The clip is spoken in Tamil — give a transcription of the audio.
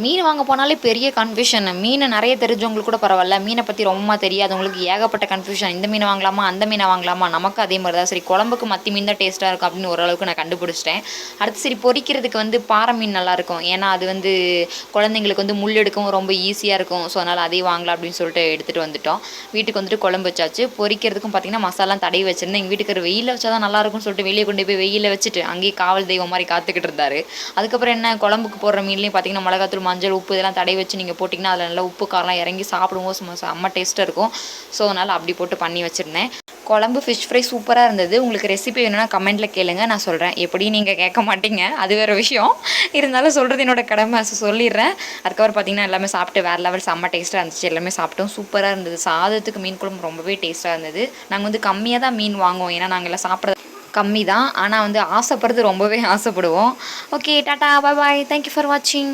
மீன் வாங்க போனாலே பெரிய கன்ஃபியூஷன். மீன் நிறைய தெரிஞ்சவங்களுக்கு கூட பரவாயில்ல, மீனை பற்றி ரொம்ப தெரியாதவங்களுக்கு ஏகப்பட்ட கன்ஃபியூஷன். இந்த மீனை வாங்கலாமா, அந்த மீனை வாங்கலாமா? நமக்கு அதே மாதிரி தான். சரி, குழம்புக்கு மத்தி மீன் தான் டேஸ்ட்டாக இருக்கும் அப்படின்னு ஓரளவுக்கு நான் கண்டுபிடிச்சிட்டேன். அடுத்து சரி, பொரிக்கிறதுக்கு பாறை மீன் நல்லாயிருக்கும். ஏன்னா அது குழந்தைங்களுக்கு முள் எடுக்கவும் ரொம்ப ஈஸியாக இருக்கும். ஸோ அதனால் அதையும் வாங்கலாம் அப்படின்னு சொல்லிட்டு எடுத்துகிட்டு வந்துட்டோம். வீட்டுக்கு குழம்பு வச்சாச்சு. பொரிக்கிறதுக்கும் பார்த்திங்கன்னா மசாலாம் தடவி வச்சுருந்தேன். எங்கள் வீட்டுக்கு வெயிலில் வச்சா தான் நல்லாயிருக்கும்னு சொல்லிட்டு வெளியே கொண்டு போய் வெயிலில் வச்சுட்டு அங்கேயே காவல் தெய்வம் மாதிரி காத்துக்கிட்டு இருந்தார். அதுக்கப்புறம் என்ன, குழம்புக்கு போடுற மீன்லேயும் பார்த்திங்கன்னா மிளகாத்தூள், மஞ்சள், உப்பு இதெல்லாம் தடவி வச்சு நீங்கள் போட்டிங்கன்னா அதில் நல்லா உப்பு காரெலாம் இறங்கி சாப்பிடும்போது செம்ம டேஸ்ட்டாக இருக்கும். ஸோ அதனால் அப்படி போட்டு பண்ணி வச்சுருந்தேன். குழம்பு ஃபிஷ் ஃப்ரை சூப்பராக இருந்தது. உங்களுக்கு ரெசிபி வேணும்னா கமெண்ட்டில் கேளுங்க, நான் சொல்கிறேன். எப்படி நீங்கள் கேட்க மாட்டீங்க, அது வேறு விஷயம். இருந்தாலும் சொல்கிறது என்னோட கடமை, சொல்லிடுறேன். அதுக்கப்புறம் பார்த்திங்கன்னா எல்லாமே சாப்பிட்டு வேறு லெவல் செம்ம டேஸ்ட்டாக இருந்துச்சு. எல்லாமே சாப்பிட்டோம், சூப்பராக இருந்தது. சாதத்துக்கு மீன் குழம்பு ரொம்பவே டேஸ்ட்டாக இருந்தது. நாங்கள் கம்மியாக தான் மீன் வாங்குவோம், ஏன்னா நாங்கள் எல்லாம் சாப்பிட்றது கம்மி தான். ஆனால் ஆசைப்படுறது ரொம்பவே ஆசைப்படுவோம். Okay, tata, bye bye, thank you for வாட்சிங்.